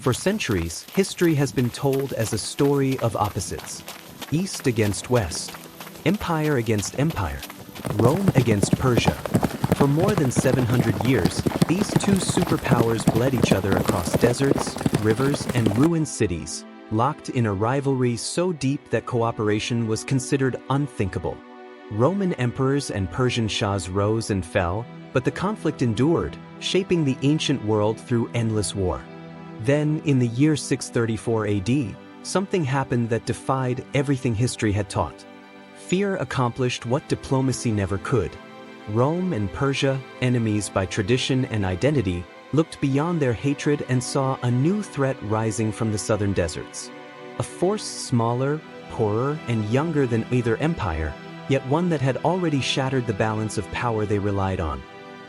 For centuries, history has been told as a story of opposites. East against West, empire against empire, Rome against Persia. For more than 700 years, these two superpowers bled each other across deserts, rivers, and ruined cities, locked in a rivalry so deep that cooperation was considered unthinkable. Roman emperors and Persian shahs rose and fell, but the conflict endured, shaping the ancient world through endless war. Then, in the year 634 AD, something happened that defied everything history had taught. Fear accomplished what diplomacy never could. Rome and Persia, enemies by tradition and identity, looked beyond their hatred and saw a new threat rising from the southern deserts. A force smaller, poorer, and younger than either empire, yet one that had already shattered the balance of power they relied on.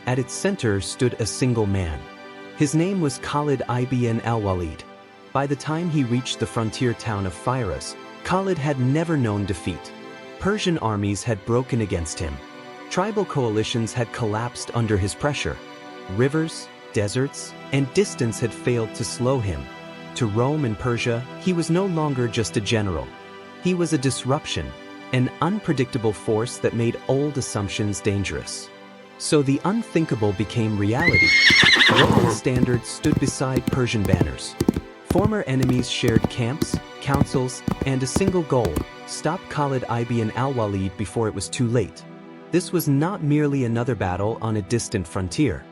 At its center stood a single man. His name was Khalid ibn al-Walid. By the time he reached the frontier town of Firaz, Khalid had never known defeat. Persian armies had broken against him. Tribal coalitions had collapsed under his pressure. Rivers, deserts, and distance had failed to slow him. To Rome and Persia, he was no longer just a general. He was a disruption, an unpredictable force that made old assumptions dangerous. So the unthinkable became reality. Roman standards stood beside Persian banners. Former enemies shared camps, councils, and a single goal: stop Khalid ibn al-Walid before it was too late. This was not merely another battle on a distant frontier.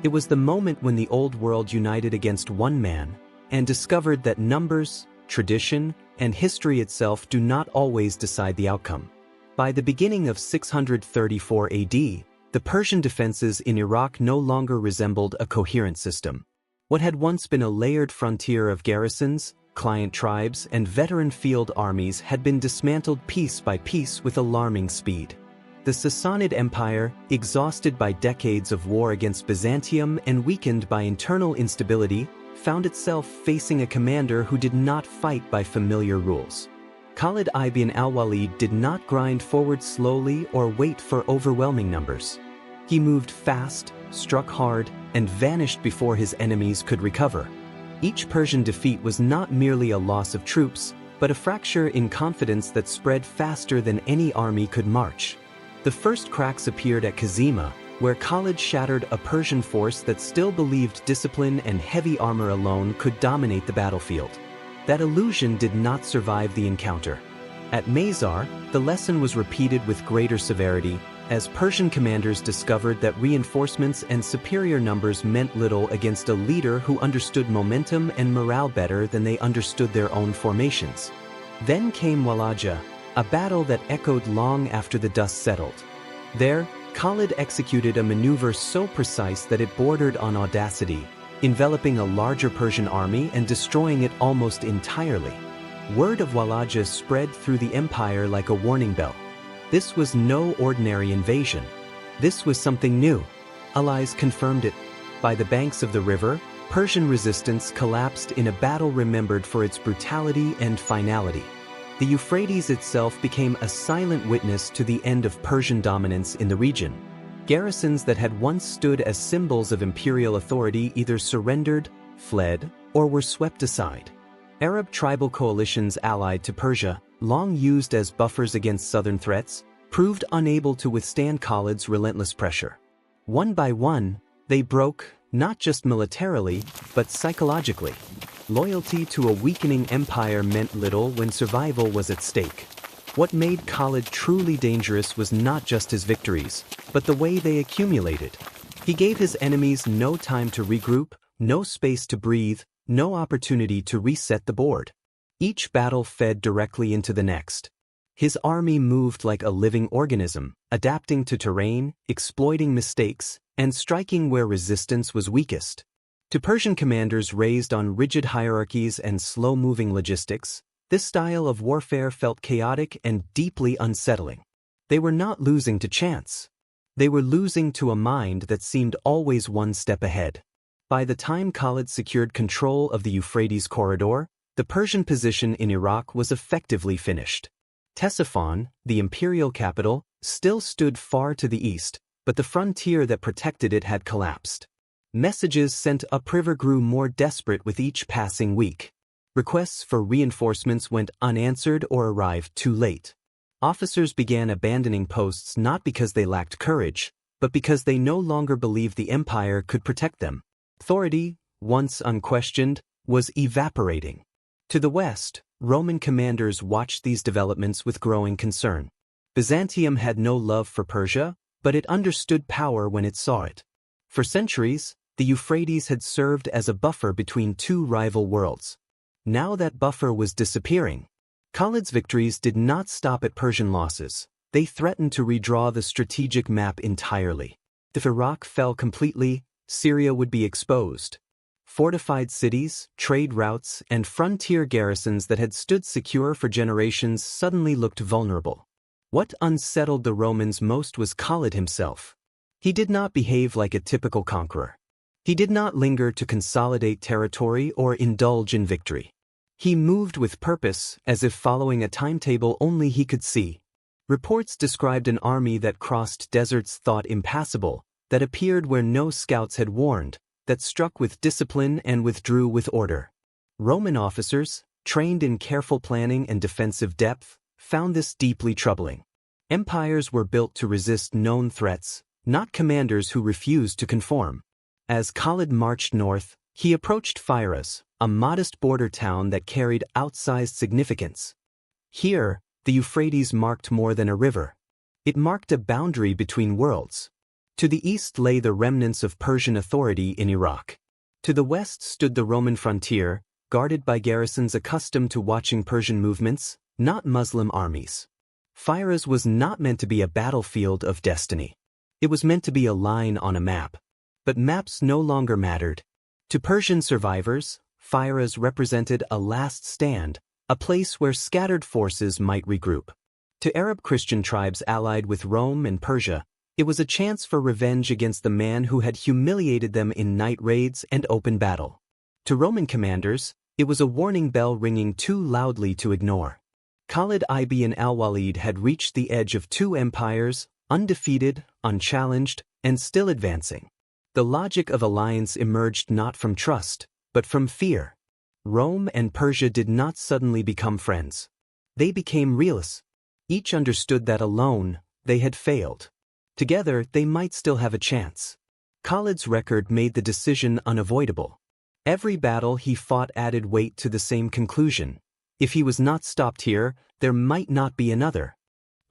It was the moment when the old world united against one man and discovered that numbers, tradition, and history itself do not always decide the outcome. By the beginning of 634 AD, the Persian defenses in Iraq no longer resembled a coherent system. What had once been a layered frontier of garrisons, client tribes, and veteran field armies had been dismantled piece by piece with alarming speed. The Sassanid Empire, exhausted by decades of war against Byzantium and weakened by internal instability, found itself facing a commander who did not fight by familiar rules. Khalid ibn al-Walid did not grind forward slowly or wait for overwhelming numbers. He moved fast, struck hard, and vanished before his enemies could recover. Each Persian defeat was not merely a loss of troops, but a fracture in confidence that spread faster than any army could march. The first cracks appeared at Kazima, where Khalid shattered a Persian force that still believed discipline and heavy armor alone could dominate the battlefield. That illusion did not survive the encounter. At Mazar, the lesson was repeated with greater severity, as Persian commanders discovered that reinforcements and superior numbers meant little against a leader who understood momentum and morale better than they understood their own formations. Then came Walaja, a battle that echoed long after the dust settled. There, Khalid executed a maneuver so precise that it bordered on audacity, enveloping a larger Persian army and destroying it almost entirely. Word of Walaja spread through the empire like a warning bell. This was no ordinary invasion. This was something new. Allies confirmed it. By the banks of the river, Persian resistance collapsed in a battle remembered for its brutality and finality. The Euphrates itself became a silent witness to the end of Persian dominance in the region. Garrisons that had once stood as symbols of imperial authority either surrendered, fled, or were swept aside. Arab tribal coalitions allied to Persia, long used as buffers against southern threats, proved unable to withstand Khalid's relentless pressure. One by one, they broke, not just militarily, but psychologically. Loyalty to a weakening empire meant little when survival was at stake. What made Khalid truly dangerous was not just his victories, but the way they accumulated. He gave his enemies no time to regroup, no space to breathe, no opportunity to reset the board. Each battle fed directly into the next. His army moved like a living organism, adapting to terrain, exploiting mistakes, and striking where resistance was weakest. To Persian commanders raised on rigid hierarchies and slow-moving logistics, this style of warfare felt chaotic and deeply unsettling. They were not losing to chance. They were losing to a mind that seemed always one step ahead. By the time Khalid secured control of the Euphrates corridor, the Persian position in Iraq was effectively finished. Ctesiphon, the imperial capital, still stood far to the east, but the frontier that protected it had collapsed. Messages sent upriver grew more desperate with each passing week. Requests for reinforcements went unanswered or arrived too late. Officers began abandoning posts not because they lacked courage, but because they no longer believed the empire could protect them. Authority, once unquestioned, was evaporating. To the west, Roman commanders watched these developments with growing concern. Byzantium had no love for Persia, but it understood power when it saw it. For centuries, the Euphrates had served as a buffer between two rival worlds. Now that buffer was disappearing. Khalid's victories did not stop at Persian losses. They threatened to redraw the strategic map entirely. If Iraq fell completely, Syria would be exposed. Fortified cities, trade routes, and frontier garrisons that had stood secure for generations suddenly looked vulnerable. What unsettled the Romans most was Khalid himself. He did not behave like a typical conqueror. He did not linger to consolidate territory or indulge in victory. He moved with purpose, as if following a timetable only he could see. Reports described an army that crossed deserts thought impassable, that appeared where no scouts had warned, that struck with discipline and withdrew with order. Roman officers, trained in careful planning and defensive depth, found this deeply troubling. Empires were built to resist known threats, not commanders who refused to conform. As Khalid marched north, he approached Firaz, a modest border town that carried outsized significance. Here, the Euphrates marked more than a river. It marked a boundary between worlds. To the east lay the remnants of Persian authority in Iraq. To the west stood the Roman frontier, guarded by garrisons accustomed to watching Persian movements, not Muslim armies. Firaz was not meant to be a battlefield of destiny. It was meant to be a line on a map. But maps no longer mattered. To Persian survivors, Firaz represented a last stand, a place where scattered forces might regroup. To Arab Christian tribes allied with Rome and Persia, it was a chance for revenge against the man who had humiliated them in night raids and open battle. To Roman commanders, it was a warning bell ringing too loudly to ignore. Khalid ibn al-Walid had reached the edge of two empires, undefeated, unchallenged, and still advancing. The logic of alliance emerged not from trust, but from fear. Rome and Persia did not suddenly become friends. They became realists. Each understood that alone, they had failed. Together, they might still have a chance. Khalid's record made the decision unavoidable. Every battle he fought added weight to the same conclusion. If he was not stopped here, there might not be another.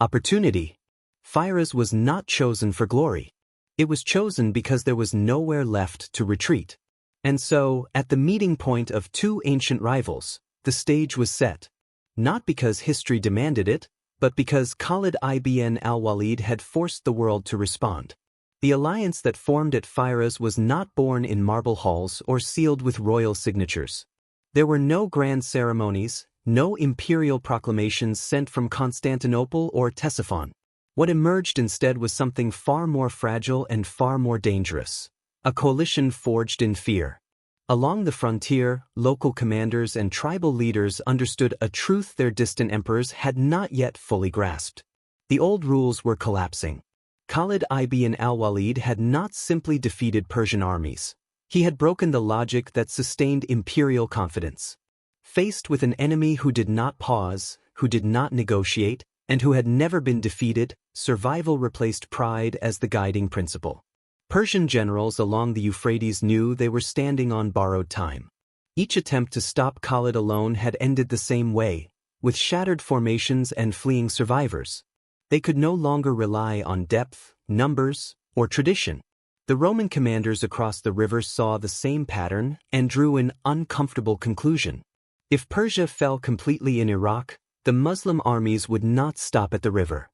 Opportunity. Firaz was not chosen for glory. It was chosen because there was nowhere left to retreat. And so, at the meeting point of two ancient rivals, the stage was set. Not because history demanded it, but because Khalid ibn al-Walid had forced the world to respond. The alliance that formed at Firaz was not born in marble halls or sealed with royal signatures. There were no grand ceremonies, no imperial proclamations sent from Constantinople or Ctesiphon. What emerged instead was something far more fragile and far more dangerous. A coalition forged in fear. Along the frontier, local commanders and tribal leaders understood a truth their distant emperors had not yet fully grasped. The old rules were collapsing. Khalid ibn al-Walid had not simply defeated Persian armies. He had broken the logic that sustained imperial confidence. Faced with an enemy who did not pause, who did not negotiate, and who had never been defeated, survival replaced pride as the guiding principle. Persian generals along the Euphrates knew they were standing on borrowed time. Each attempt to stop Khalid alone had ended the same way, with shattered formations and fleeing survivors. They could no longer rely on depth, numbers, or tradition. The Roman commanders across the river saw the same pattern and drew an uncomfortable conclusion. If Persia fell completely in Iraq, the Muslim armies would not stop at the river.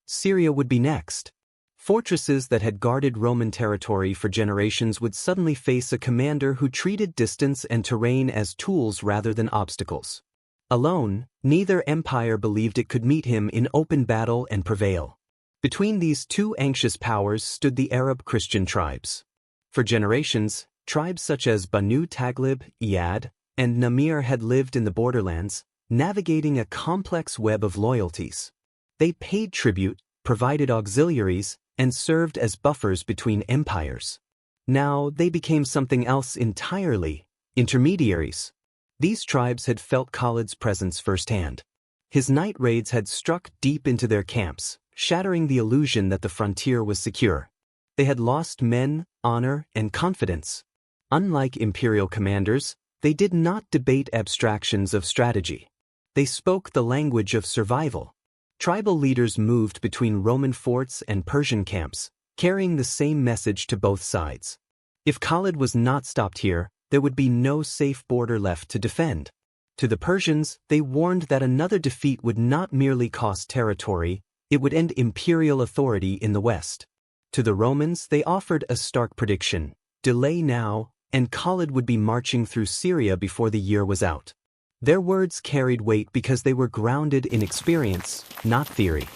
Syria would be next. Fortresses that had guarded Roman territory for generations would suddenly face a commander who treated distance and terrain as tools rather than obstacles. Alone, neither empire believed it could meet him in open battle and prevail. Between these two anxious powers stood the Arab Christian tribes. For generations, tribes such as Banu Taghlib, Iyad, and Namir had lived in the borderlands, navigating a complex web of loyalties. They paid tribute, provided auxiliaries, and served as buffers between empires. Now they became something else entirely: intermediaries. These tribes had felt Khalid's presence firsthand. His night raids had struck deep into their camps, shattering the illusion that the frontier was secure. They had lost men, honor, and confidence. Unlike imperial commanders, they did not debate abstractions of strategy. They spoke the language of survival. Tribal leaders moved between Roman forts and Persian camps, carrying the same message to both sides. If Khalid was not stopped here, there would be no safe border left to defend. To the Persians, they warned that another defeat would not merely cost territory, it would end imperial authority in the West. To the Romans, they offered a stark prediction: delay now, and Khalid would be marching through Syria before the year was out. Their words carried weight because they were grounded in experience, not theory.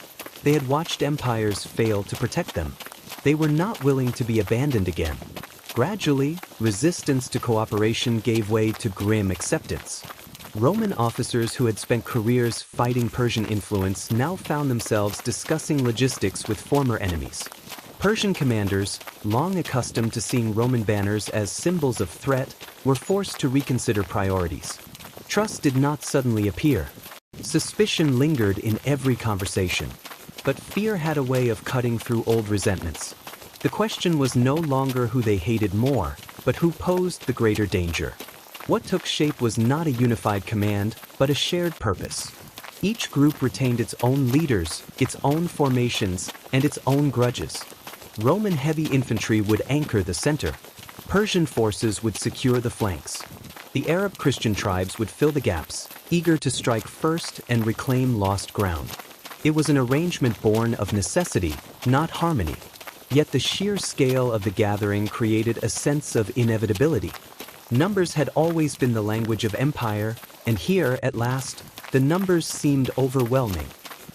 They had watched empires fail to protect them. They were not willing to be abandoned again. Gradually, resistance to cooperation gave way to grim acceptance. Roman officers who had spent careers fighting Persian influence now found themselves discussing logistics with former enemies. Persian commanders, long accustomed to seeing Roman banners as symbols of threat, were forced to reconsider priorities. Trust did not suddenly appear. Suspicion lingered in every conversation. But fear had a way of cutting through old resentments. The question was no longer who they hated more, but who posed the greater danger. What took shape was not a unified command, but a shared purpose. Each group retained its own leaders, its own formations, and its own grudges. Roman heavy infantry would anchor the center. Persian forces would secure the flanks. The Arab Christian tribes would fill the gaps, eager to strike first and reclaim lost ground. It was an arrangement born of necessity, not harmony. Yet the sheer scale of the gathering created a sense of inevitability. Numbers had always been the language of empire, and here, at last, the numbers seemed overwhelming.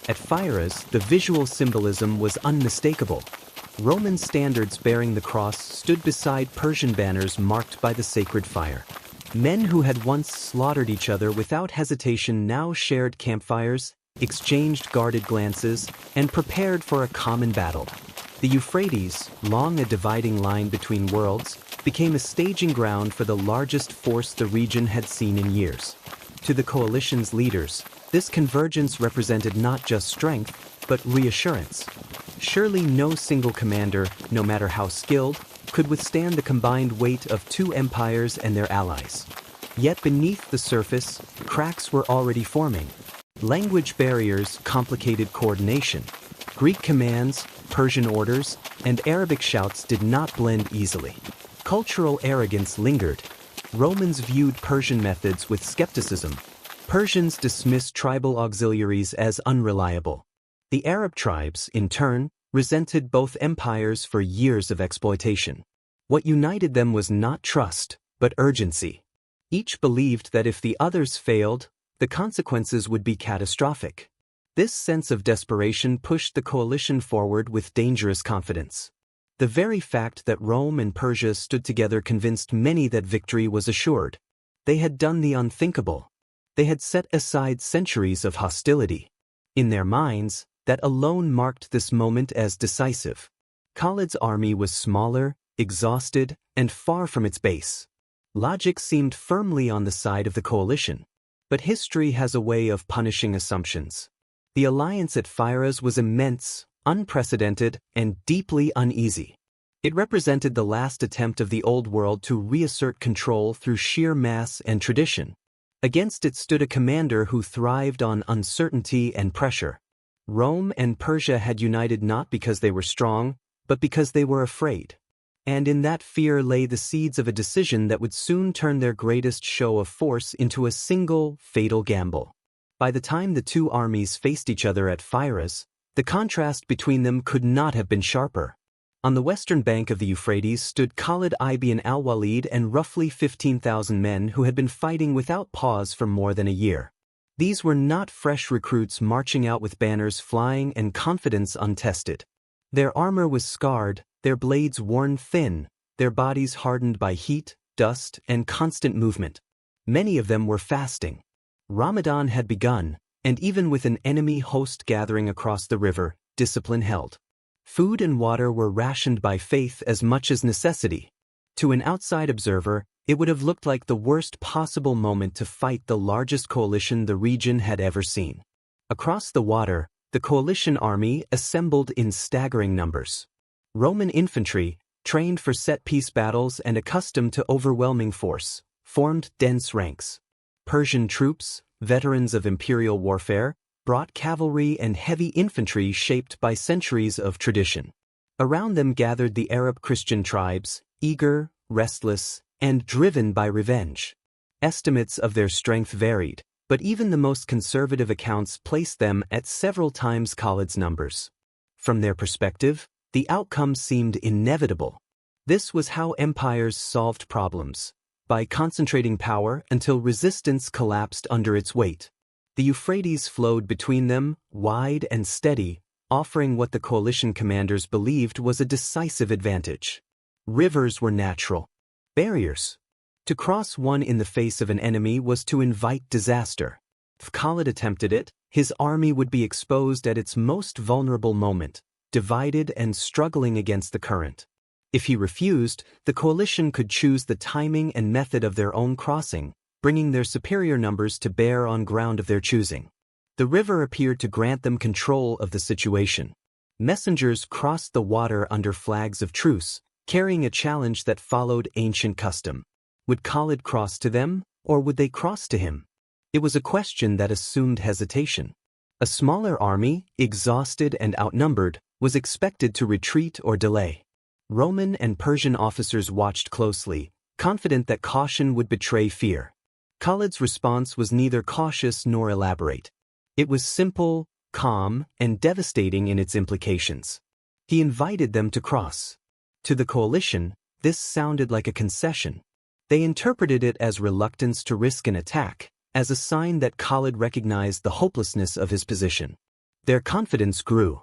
At Firaz, the visual symbolism was unmistakable. Roman standards bearing the cross stood beside Persian banners marked by the sacred fire. Men who had once slaughtered each other without hesitation now shared campfires, exchanged guarded glances, and prepared for a common battle. The Euphrates, long a dividing line between worlds, became a staging ground for the largest force the region had seen in years. To the coalition's leaders, this convergence represented not just strength, but reassurance. Surely no single commander, no matter how skilled, could withstand the combined weight of two empires and their allies. Yet beneath the surface, cracks were already forming. Language barriers complicated coordination. Greek commands, Persian orders, and Arabic shouts did not blend easily. Cultural arrogance lingered. Romans viewed Persian methods with skepticism. Persians dismissed tribal auxiliaries as unreliable. The Arab tribes, in turn, resented both empires for years of exploitation. What united them was not trust, but urgency. Each believed that if the others failed, the consequences would be catastrophic. This sense of desperation pushed the coalition forward with dangerous confidence. The very fact that Rome and Persia stood together convinced many that victory was assured. They had done the unthinkable. They had set aside centuries of hostility. In their minds, that alone marked this moment as decisive. Khalid's army was smaller, exhausted, and far from its base. Logic seemed firmly on the side of the coalition. But history has a way of punishing assumptions. The alliance at Firaz was immense, unprecedented, and deeply uneasy. It represented the last attempt of the Old World to reassert control through sheer mass and tradition. Against it stood a commander who thrived on uncertainty and pressure. Rome and Persia had united not because they were strong, but because they were afraid. And in that fear lay the seeds of a decision that would soon turn their greatest show of force into a single, fatal gamble. By the time the two armies faced each other at Firaz, the contrast between them could not have been sharper. On the western bank of the Euphrates stood Khalid ibn al-Walid and roughly 15,000 men who had been fighting without pause for more than a year. These were not fresh recruits marching out with banners flying and confidence untested. Their armor was scarred, their blades worn thin, their bodies hardened by heat, dust, and constant movement. Many of them were fasting. Ramadan had begun, and even with an enemy host gathering across the river, discipline held. Food and water were rationed by faith as much as necessity. To an outside observer, it would have looked like the worst possible moment to fight the largest coalition the region had ever seen. Across the water, the coalition army assembled in staggering numbers. Roman infantry, trained for set-piece battles and accustomed to overwhelming force, formed dense ranks. Persian troops, veterans of imperial warfare, brought cavalry and heavy infantry shaped by centuries of tradition. Around them gathered the Arab Christian tribes, eager, restless, and driven by revenge. Estimates of their strength varied, but even the most conservative accounts placed them at several times Khalid's numbers. From their perspective, the outcome seemed inevitable. This was how empires solved problems, by concentrating power until resistance collapsed under its weight. The Euphrates flowed between them, wide and steady, offering what the coalition commanders believed was a decisive advantage. Rivers were natural barriers. To cross one in the face of an enemy was to invite disaster. If Khalid attempted it, his army would be exposed at its most vulnerable moment, divided and struggling against the current. If he refused, the coalition could choose the timing and method of their own crossing, bringing their superior numbers to bear on ground of their choosing. The river appeared to grant them control of the situation. Messengers crossed the water under flags of truce, carrying a challenge that followed ancient custom. Would Khalid cross to them, or would they cross to him? It was a question that assumed hesitation. A smaller army, exhausted and outnumbered, was expected to retreat or delay. Roman and Persian officers watched closely, confident that caution would betray fear. Khalid's response was neither cautious nor elaborate. It was simple, calm, and devastating in its implications. He invited them to cross. To the coalition, this sounded like a concession. They interpreted it as reluctance to risk an attack, as a sign that Khalid recognized the hopelessness of his position. Their confidence grew.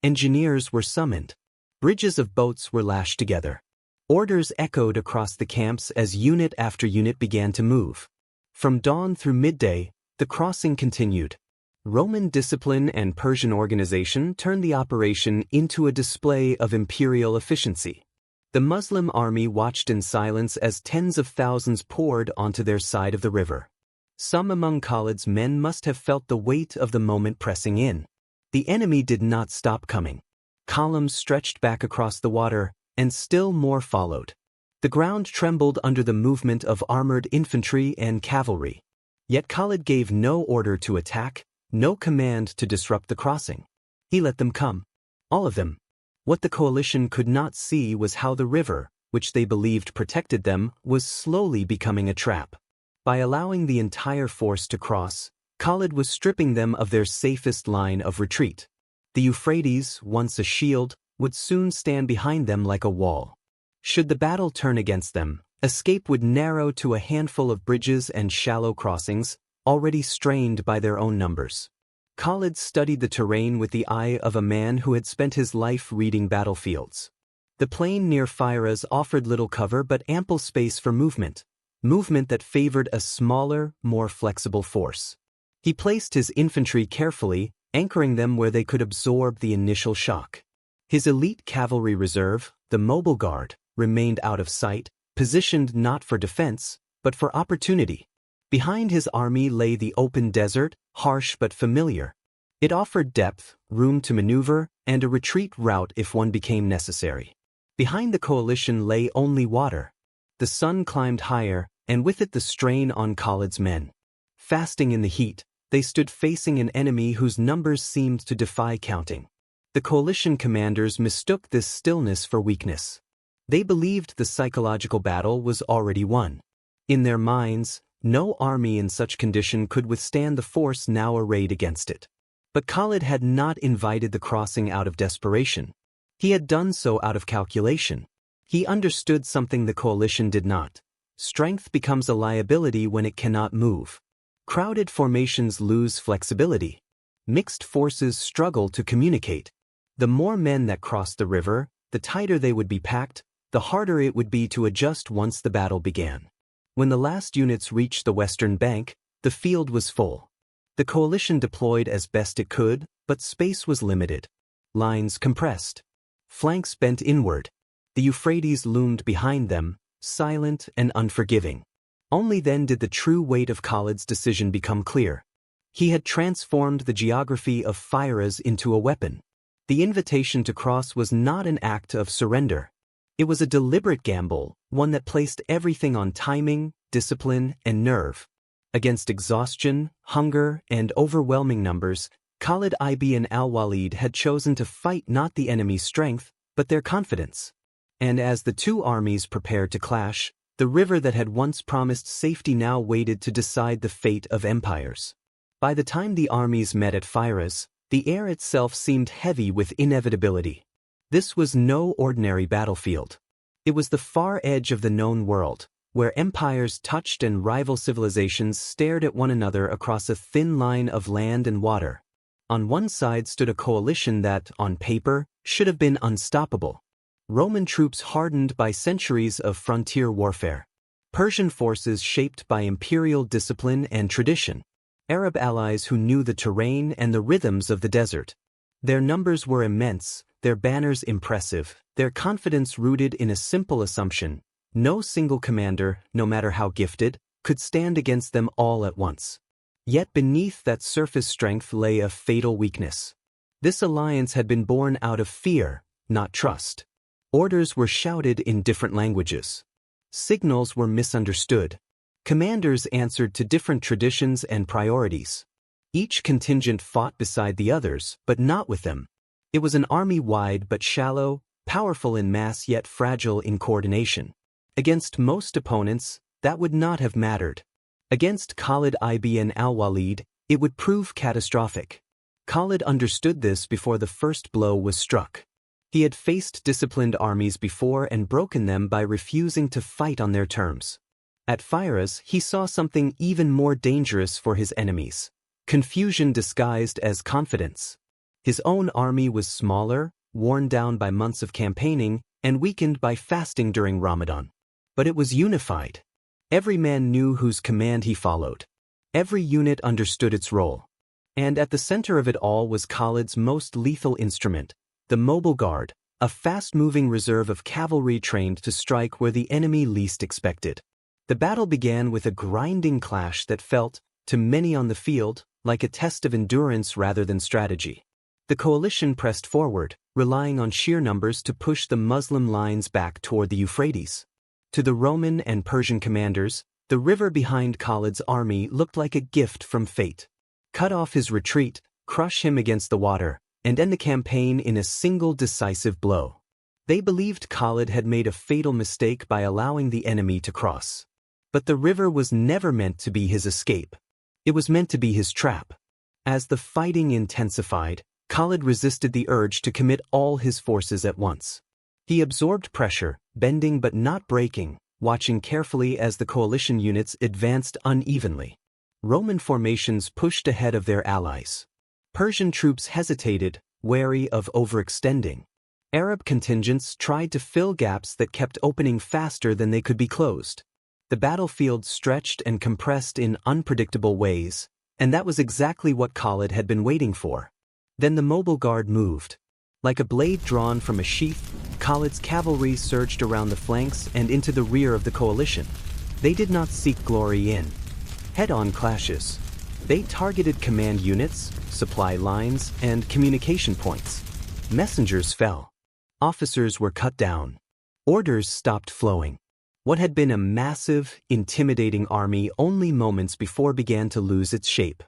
Engineers were summoned. Bridges of boats were lashed together. Orders echoed across the camps as unit after unit began to move. From dawn through midday, the crossing continued. Roman discipline and Persian organization turned the operation into a display of imperial efficiency. The Muslim army watched in silence as tens of thousands poured onto their side of the river. Some among Khalid's men must have felt the weight of the moment pressing in. The enemy did not stop coming. Columns stretched back across the water, and still more followed. The ground trembled under the movement of armored infantry and cavalry. Yet Khalid gave no order to attack, no command to disrupt the crossing. He let them come. All of them. What the coalition could not see was how the river, which they believed protected them, was slowly becoming a trap. By allowing the entire force to cross, Khalid was stripping them of their safest line of retreat. The Euphrates, once a shield, would soon stand behind them like a wall. Should the battle turn against them, escape would narrow to a handful of bridges and shallow crossings, already strained by their own numbers. Khalid studied the terrain with the eye of a man who had spent his life reading battlefields. The plain near Firaz offered little cover but ample space for movement that favored a smaller, more flexible force. He placed his infantry carefully, anchoring them where they could absorb the initial shock. His elite cavalry reserve, the mobile guard, remained out of sight, positioned not for defense, but for opportunity. Behind his army lay the open desert, harsh but familiar. It offered depth, room to maneuver, and a retreat route if one became necessary. Behind the coalition lay only water. The sun climbed higher, and with it the strain on Khalid's men. Fasting in the heat, they stood facing an enemy whose numbers seemed to defy counting. The coalition commanders mistook this stillness for weakness. They believed the psychological battle was already won. In their minds, no army in such condition could withstand the force now arrayed against it. But Khalid had not invited the crossing out of desperation. He had done so out of calculation. He understood something the coalition did not. Strength becomes a liability when it cannot move. Crowded formations lose flexibility. Mixed forces struggle to communicate. The more men that crossed the river, the tighter they would be packed, the harder it would be to adjust once the battle began. When the last units reached the western bank, the field was full. The coalition deployed as best it could, but space was limited. Lines compressed. Flanks bent inward. The Euphrates loomed behind them, silent, and unforgiving. Only then did the true weight of Khalid's decision become clear. He had transformed the geography of Firaz into a weapon. The invitation to cross was not an act of surrender. It was a deliberate gamble, one that placed everything on timing, discipline, and nerve. Against exhaustion, hunger, and overwhelming numbers, Khalid ibn al-Walid had chosen to fight not the enemy's strength, but their confidence. And as the two armies prepared to clash, the river that had once promised safety now waited to decide the fate of empires. By the time the armies met at Firaz, the air itself seemed heavy with inevitability. This was no ordinary battlefield. It was the far edge of the known world, where empires touched and rival civilizations stared at one another across a thin line of land and water. On one side stood a coalition that, on paper, should have been unstoppable. Roman troops hardened by centuries of frontier warfare. Persian forces shaped by imperial discipline and tradition. Arab allies who knew the terrain and the rhythms of the desert. Their numbers were immense, their banners impressive, their confidence rooted in a simple assumption: no single commander, no matter how gifted, could stand against them all at once. Yet beneath that surface strength lay a fatal weakness. This alliance had been born out of fear, not trust. Orders were shouted in different languages. Signals were misunderstood. Commanders answered to different traditions and priorities. Each contingent fought beside the others, but not with them. It was an army wide but shallow, powerful in mass yet fragile in coordination. Against most opponents, that would not have mattered. Against Khalid ibn al-Walid, it would prove catastrophic. Khalid understood this before the first blow was struck. He had faced disciplined armies before and broken them by refusing to fight on their terms. At Firaz, he saw something even more dangerous for his enemies: confusion disguised as confidence. His own army was smaller, worn down by months of campaigning, and weakened by fasting during Ramadan. But it was unified. Every man knew whose command he followed. Every unit understood its role. And at the center of it all was Khalid's most lethal instrument, the mobile guard, a fast-moving reserve of cavalry trained to strike where the enemy least expected. The battle began with a grinding clash that felt, to many on the field, like a test of endurance rather than strategy. The coalition pressed forward, relying on sheer numbers to push the Muslim lines back toward the Euphrates. To the Roman and Persian commanders, the river behind Khalid's army looked like a gift from fate. Cut off his retreat, crush him against the water, and end the campaign in a single decisive blow. They believed Khalid had made a fatal mistake by allowing the enemy to cross. But the river was never meant to be his escape. It was meant to be his trap. As the fighting intensified, Khalid resisted the urge to commit all his forces at once. He absorbed pressure, bending but not breaking, watching carefully as the coalition units advanced unevenly. Roman formations pushed ahead of their allies. Persian troops hesitated, wary of overextending. Arab contingents tried to fill gaps that kept opening faster than they could be closed. The battlefield stretched and compressed in unpredictable ways, and that was exactly what Khalid had been waiting for. Then the mobile guard moved. Like a blade drawn from a sheath, Khalid's cavalry surged around the flanks and into the rear of the coalition. They did not seek glory in head-on clashes. They targeted command units, supply lines, and communication points. Messengers fell. Officers were cut down. Orders stopped flowing. What had been a massive, intimidating army only moments before began to lose its shape.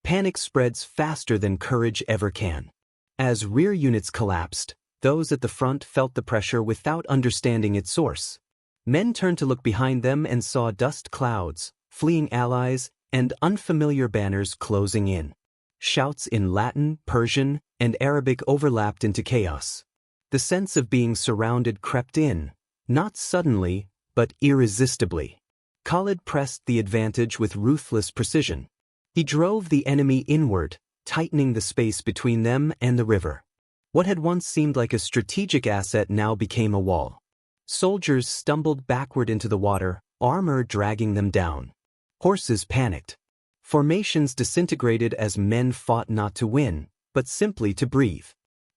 Panic spreads faster than courage ever can. As rear units collapsed, those at the front felt the pressure without understanding its source. Men turned to look behind them and saw dust clouds, fleeing allies, and unfamiliar banners closing in. Shouts in Latin, Persian, and Arabic overlapped into chaos. The sense of being surrounded crept in, not suddenly, but irresistibly. Khalid pressed the advantage with ruthless precision. He drove the enemy inward, tightening the space between them and the river. What had once seemed like a strategic asset now became a wall. Soldiers stumbled backward into the water, armor dragging them down. Horses panicked. Formations disintegrated as men fought not to win, but simply to breathe.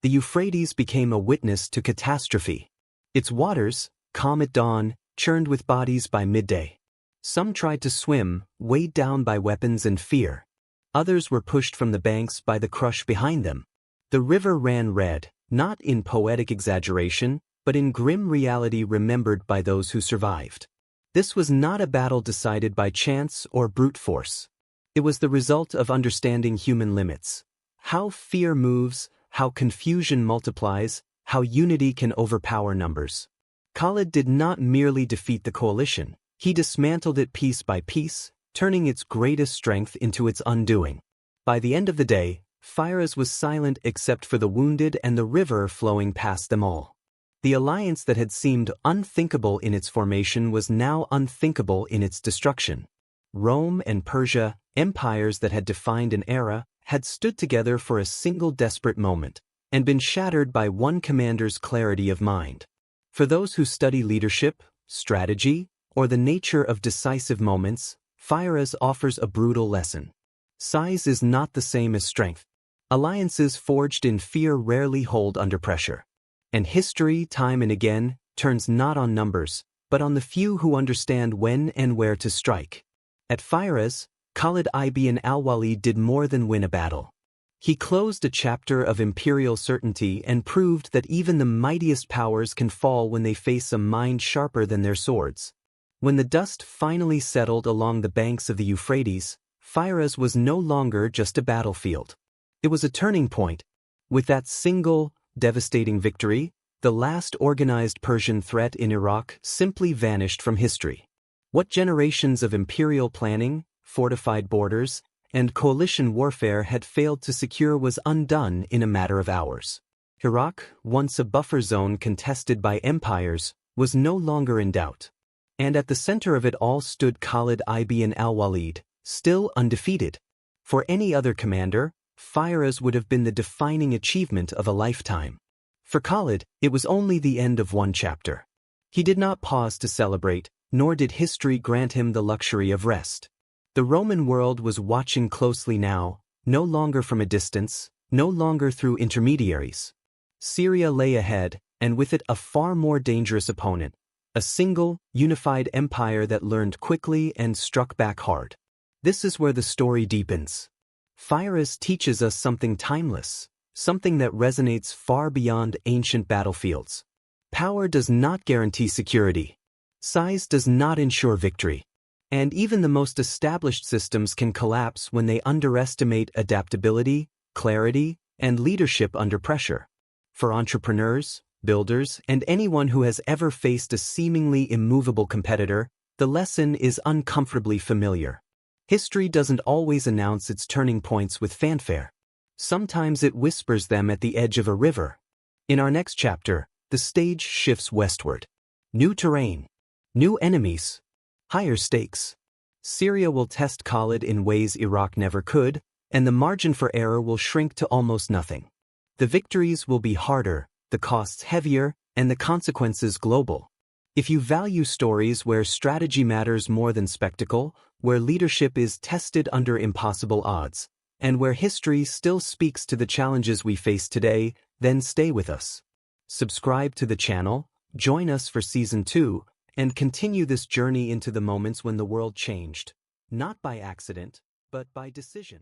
The Euphrates became a witness to catastrophe. Its waters, calm at dawn, churned with bodies by midday. Some tried to swim, weighed down by weapons and fear. Others were pushed from the banks by the crush behind them. The river ran red, not in poetic exaggeration, but in grim reality remembered by those who survived. This was not a battle decided by chance or brute force. It was the result of understanding human limits. How fear moves, how confusion multiplies, how unity can overpower numbers. Khalid did not merely defeat the coalition, he dismantled it piece by piece, turning its greatest strength into its undoing. By the end of the day, Firaz was silent except for the wounded and the river flowing past them all. The alliance that had seemed unthinkable in its formation was now unthinkable in its destruction. Rome and Persia, empires that had defined an era, had stood together for a single desperate moment, and been shattered by one commander's clarity of mind. For those who study leadership, strategy, or the nature of decisive moments, Firaz offers a brutal lesson. Size is not the same as strength. Alliances forged in fear rarely hold under pressure. And history, time and again, turns not on numbers, but on the few who understand when and where to strike. At Firaz, Khalid ibn al-Walid did more than win a battle. He closed a chapter of imperial certainty and proved that even the mightiest powers can fall when they face a mind sharper than their swords. When the dust finally settled along the banks of the Euphrates, Firaz was no longer just a battlefield. It was a turning point. With that single, devastating victory, the last organized Persian threat in Iraq simply vanished from history. What generations of imperial planning, fortified borders, and coalition warfare had failed to secure was undone in a matter of hours. Iraq, once a buffer zone contested by empires, was no longer in doubt. And at the center of it all stood Khalid ibn al-Walid, still undefeated. For any other commander, Firaz would have been the defining achievement of a lifetime. For Khalid, it was only the end of one chapter. He did not pause to celebrate, nor did history grant him the luxury of rest. The Roman world was watching closely now, no longer from a distance, no longer through intermediaries. Syria lay ahead, and with it a far more dangerous opponent, a single, unified empire that learned quickly and struck back hard. This is where the story deepens. Firaz teaches us something timeless, something that resonates far beyond ancient battlefields. Power does not guarantee security. Size does not ensure victory. And even the most established systems can collapse when they underestimate adaptability, clarity, and leadership under pressure. For entrepreneurs, builders, and anyone who has ever faced a seemingly immovable competitor, the lesson is uncomfortably familiar. History doesn't always announce its turning points with fanfare. Sometimes it whispers them at the edge of a river. In our next chapter, the stage shifts westward. New terrain, new enemies, higher stakes. Syria will test Khalid in ways Iraq never could, and the margin for error will shrink to almost nothing. The victories will be harder, the costs heavier, and the consequences global. If you value stories where strategy matters more than spectacle, where leadership is tested under impossible odds, and where history still speaks to the challenges we face today, then stay with us. Subscribe to the channel, join us for Season 2, and continue this journey into the moments when the world changed, not by accident, but by decision.